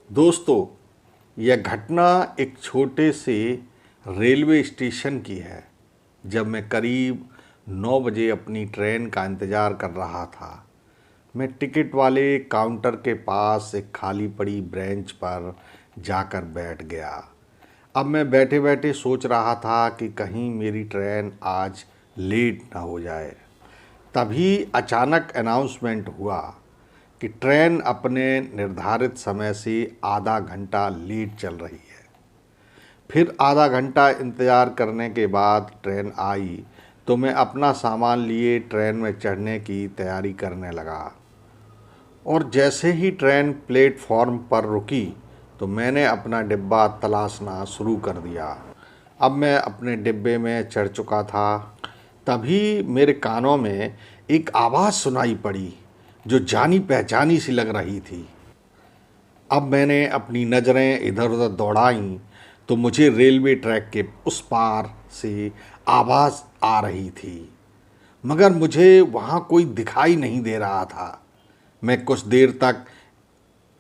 दोस्तों, यह घटना एक छोटे से रेलवे स्टेशन की है। जब मैं करीब 9 बजे अपनी ट्रेन का इंतज़ार कर रहा था, मैं टिकट वाले काउंटर के पास एक खाली पड़ी बेंच पर जाकर बैठ गया। अब मैं बैठे बैठे सोच रहा था कि कहीं मेरी ट्रेन आज लेट ना हो जाए। तभी अचानक अनाउंसमेंट हुआ कि ट्रेन अपने निर्धारित समय से आधा घंटा लेट चल रही है। फिर आधा घंटा इंतज़ार करने के बाद ट्रेन आई तो मैं अपना सामान लिए ट्रेन में चढ़ने की तैयारी करने लगा। और जैसे ही ट्रेन प्लेटफॉर्म पर रुकी तो मैंने अपना डिब्बा तलाशना शुरू कर दिया। अब मैं अपने डिब्बे में चढ़ चुका था। तभी मेरे कानों में एक आवाज़ सुनाई पड़ी जो जानी पहचानी सी लग रही थी। अब मैंने अपनी नज़रें इधर उधर दौड़ाईं तो मुझे रेलवे ट्रैक के उस पार से आवाज़ आ रही थी, मगर मुझे वहाँ कोई दिखाई नहीं दे रहा था। मैं कुछ देर तक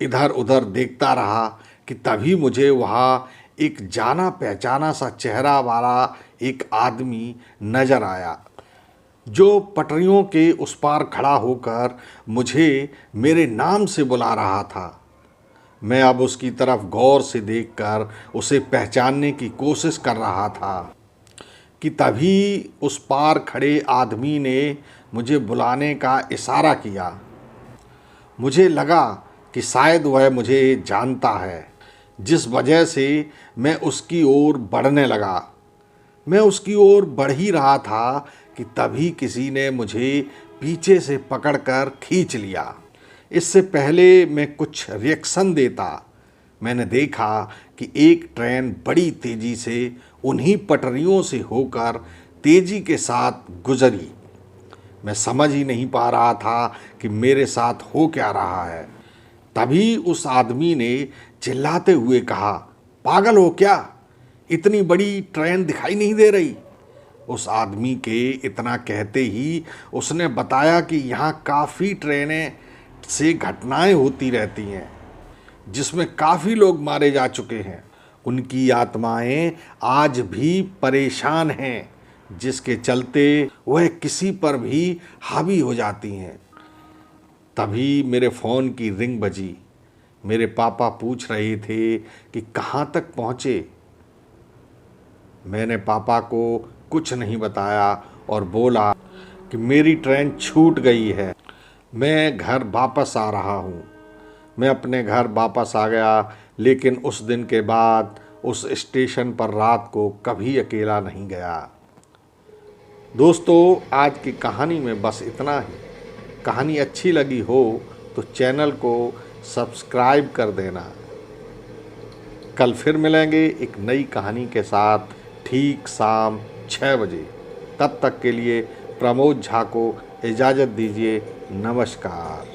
इधर उधर देखता रहा कि तभी मुझे वहाँ एक जाना पहचाना सा चेहरा वाला एक आदमी नज़र आया, जो पटरियों के उस पार खड़ा होकर मुझे मेरे नाम से बुला रहा था। मैं अब उसकी तरफ गौर से देखकर उसे पहचानने की कोशिश कर रहा था कि तभी उस पार खड़े आदमी ने मुझे बुलाने का इशारा किया। मुझे लगा कि शायद वह मुझे जानता है, जिस वजह से मैं उसकी ओर बढ़ने लगा। मैं उसकी ओर बढ़ ही रहा था कि तभी किसी ने मुझे पीछे से पकड़कर खींच लिया। इससे पहले मैं कुछ रिएक्शन देता, मैंने देखा कि एक ट्रेन बड़ी तेज़ी से उन्हीं पटरियों से होकर तेज़ी के साथ गुजरी। मैं समझ ही नहीं पा रहा था कि मेरे साथ हो क्या रहा है। तभी उस आदमी ने चिल्लाते हुए कहा, पागल हो क्या? इतनी बड़ी ट्रेन दिखाई नहीं दे रही? उस आदमी के इतना कहते ही उसने बताया कि यहाँ काफ़ी ट्रेनें से घटनाएं होती रहती हैं, जिसमें काफ़ी लोग मारे जा चुके हैं। उनकी आत्माएं आज भी परेशान हैं, जिसके चलते वह किसी पर भी हावी हो जाती हैं। तभी मेरे फ़ोन की रिंग बजी। मेरे पापा पूछ रहे थे कि कहाँ तक पहुँचे। मैंने पापा को कुछ नहीं बताया और बोला कि मेरी ट्रेन छूट गई है, मैं घर वापस आ रहा हूँ। मैं अपने घर वापस आ गया, लेकिन उस दिन के बाद उस स्टेशन पर रात को कभी अकेला नहीं गया। दोस्तों, आज की कहानी में बस इतना ही। कहानी अच्छी लगी हो तो चैनल को सब्सक्राइब कर देना। कल फिर मिलेंगे एक नई कहानी के साथ, ठीक शाम 6 बजे। तब तक के लिए प्रमोद झा को इजाज़त दीजिए। नमस्कार।